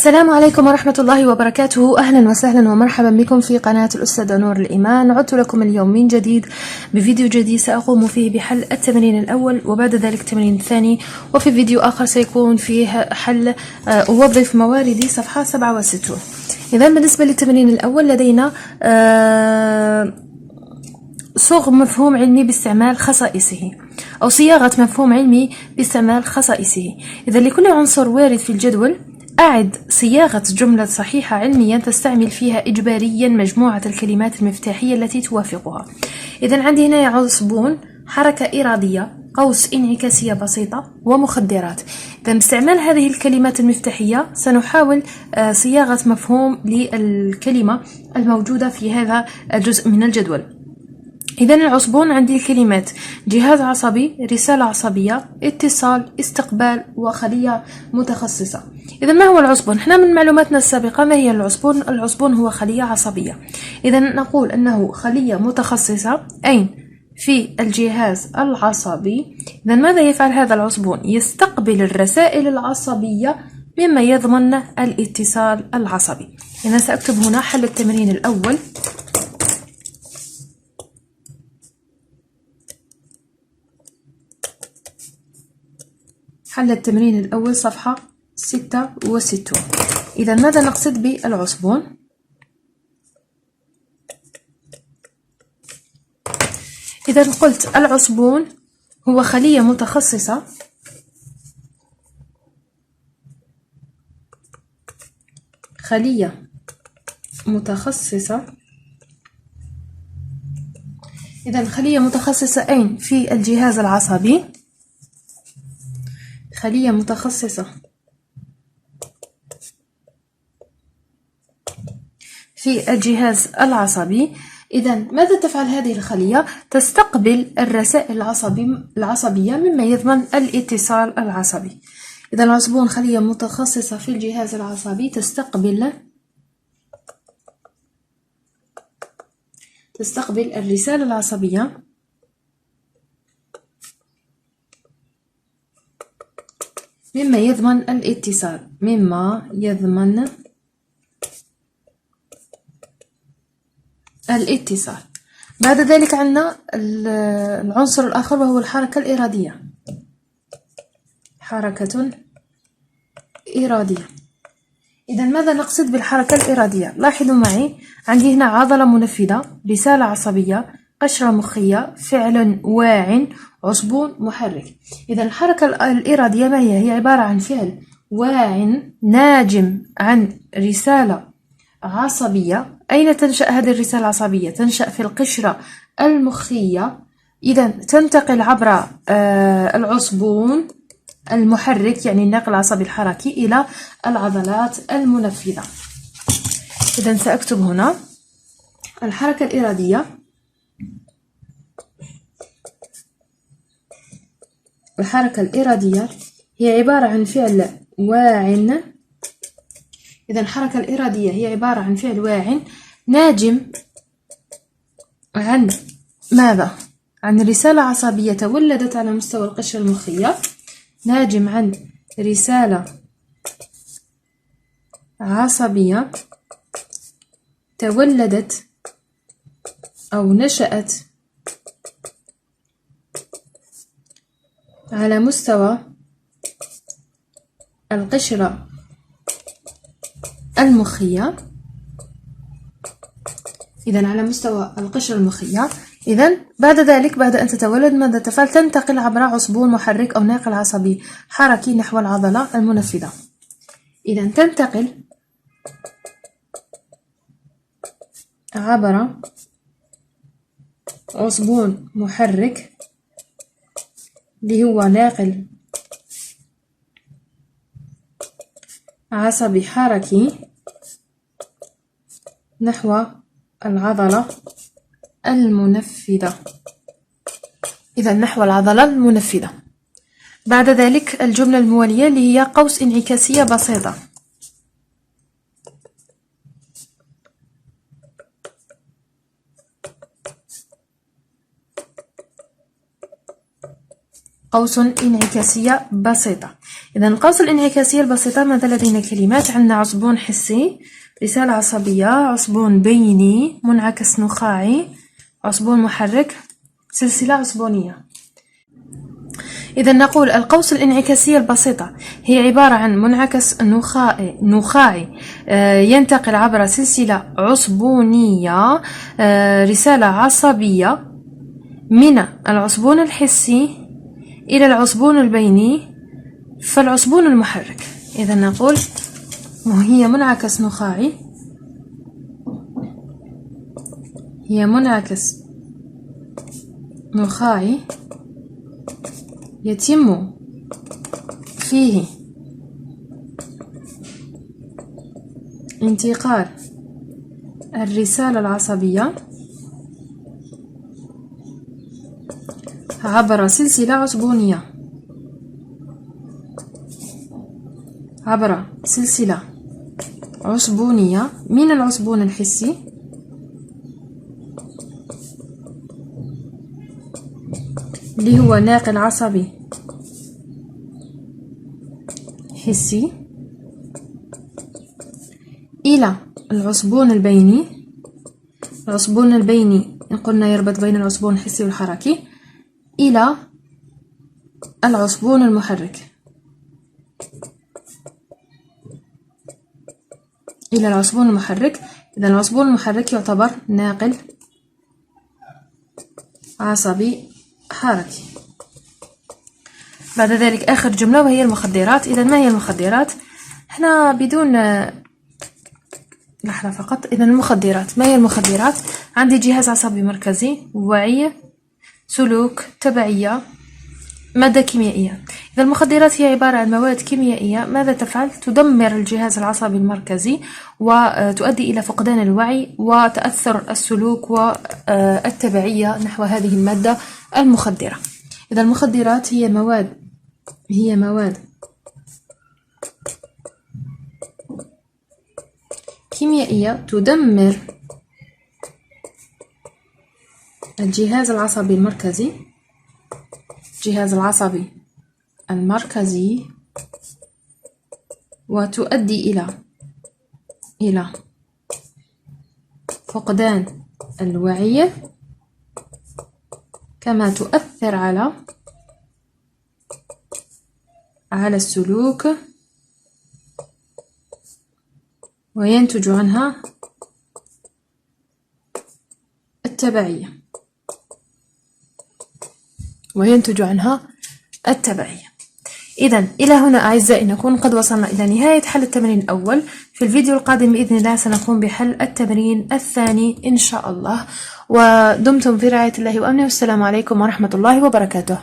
السلام عليكم ورحمة الله وبركاته. أهلا وسهلا ومرحبا بكم في قناة الأستاذة نور الإيمان. عدت لكم اليوم من جديد بفيديو جديد سأقوم فيه بحل التمرين الأول وبعد ذلك التمرين الثاني، وفي فيديو آخر سيكون فيه حل أوظف مواردي صفحة 67. إذا بالنسبة للتمرين الأول لدينا صوغ مفهوم علمي باستعمال خصائصه، أو صياغة مفهوم علمي باستعمال خصائصه. إذا لكل عنصر وارد في الجدول أعد صياغة جملة صحيحة علميا تستعمل فيها إجباريا مجموعة الكلمات المفتاحية التي توافقها. إذا عندي هنا عصبون، حركة إرادية، قوس انعكاسية بسيطة، ومخدرات. إذا باستعمال هذه الكلمات المفتاحية سنحاول صياغة مفهوم للكلمة الموجودة في هذا الجزء من الجدول. إذا العصبون عندي الكلمات جهاز عصبي، رسالة عصبية، اتصال، استقبال، وخلية متخصصة. إذا ما هو العصبون؟ احنا من معلوماتنا السابقة ما هي العصبون؟ العصبون هو خلية عصبية. إذا نقول أنه خلية متخصصة أين؟ في الجهاز العصبي. إذا ماذا يفعل هذا العصبون؟ يستقبل الرسائل العصبية مما يضمن الاتصال العصبي. إذا سأكتب هنا حل التمرين الأول. حل التمرين الأول صفحة 66. إذا ماذا نقصد بالعصبون؟ إذا قلت العصبون هو خلية متخصصة إذا خلية متخصصة أين؟ في الجهاز العصبي. خلية متخصصة في الجهاز العصبي. إذا ماذا تفعل هذه الخلية؟ تستقبل الرسائل العصبية مما يضمن الاتصال العصبي. إذا العصبون خلية متخصصة في الجهاز العصبي تستقبل الرسالة العصبية مما يضمن الاتصال. بعد ذلك عندنا العنصر الآخر وهو الحركة الإرادية. حركة إرادية. إذا ماذا نقصد بالحركة الإرادية؟ لاحظوا معي، عندي هنا عضلة منفذة، رسالة عصبية، قشرة مخية، فعل واع، عصبون محرك. إذا الحركة الإرادية ما هي؟ هي عبارة عن فعل واع ناجم عن رسالة عصبية. أين تنشأ هذه الرسالة العصبية؟ تنشأ في القشرة المخية. إذا تنتقل عبر العصبون المحرك، يعني الناقل العصبي الحركي، إلى العضلات المنفذة. إذا سأكتب هنا الحركة الإرادية. الحركة الإرادية هي عبارة عن فعل واع. إذا الحركة الإرادية هي عبارة عن فعل واع ناجم عن ماذا؟ عن رسالة عصبية تولدت على مستوى القشرة المخية. ناجم عن رسالة عصبية تولدت أو نشأت على مستوى القشرة المخية. إذا على مستوى القشرة المخية. إذا بعد ذلك، بعد أن تتولد، ماذا تفعل؟ تنتقل عبر عصبون محرك أو ناقل عصبي حركي نحو العضلة المنفذة. إذا تنتقل عبر عصبون محرك اللي هو ناقل عصبي حركي نحو العضلة المنفذة. إذا نحو العضلة المنفذة. بعد ذلك الجملة الموالية اللي هي قوس انعكاسية بسيطة. قوس انعكاسية بسيطة. إذا القوس الانعكاسية البسيطة ماذا لدينا كلمات؟ عندنا عصبون حسي، رسالة عصبية، عصبون بيني، منعكس نخاعي، عصبون محرك، سلسلة عصبونية. إذا نقول القوس الانعكاسية البسيطة هي عبارة عن منعكس نخاعي ينتقل عبر سلسلة عصبونية، رسالة عصبية، من العصبون الحسي إلى العصبون البيني فالعصبون المحرك. إذا نقول هي منعكس نخاعي، هي منعكس نخاعي يتم فيه انتقال الرسالة العصبية عبر سلسلة عصبونية، عبر سلسلة عصبونية من العصبون الحسي اللي هو ناقل عصبي حسي إلى العصبون البيني. العصبون البيني قلنا يربط بين العصبون الحسي والحركي إلى العصبون المحرك، إلى العصبون المحرك. إذا العصبون المحرك يعتبر ناقل عصبي حركي. بعد ذلك آخر جملة وهي المخدرات. إذا ما هي المخدرات؟ احنا بدون لحظة فقط. إذا المخدرات، ما هي المخدرات؟ عندي جهاز عصبي مركزي، وعي، سلوك، تبعية، مادة كيميائية. إذا المخدرات هي عبارة عن مواد كيميائية ماذا تفعل؟ تدمر الجهاز العصبي المركزي وتؤدي إلى فقدان الوعي وتأثر السلوك والتبعية نحو هذه المادة المخدرة. إذا المخدرات هي مواد كيميائية تدمر الجهاز العصبي المركزي، الجهاز العصبي المركزي، وتؤدي إلى فقدان الوعي، كما تؤثر على السلوك، وينتج عنها التبعية. إذن إلى هنا أعزائي نكون قد وصلنا إلى نهاية حل التمرين الأول. في الفيديو القادم بإذن الله سنقوم بحل التمرين الثاني إن شاء الله. ودمتم في رعاية الله وأمنه، والسلام عليكم ورحمة الله وبركاته.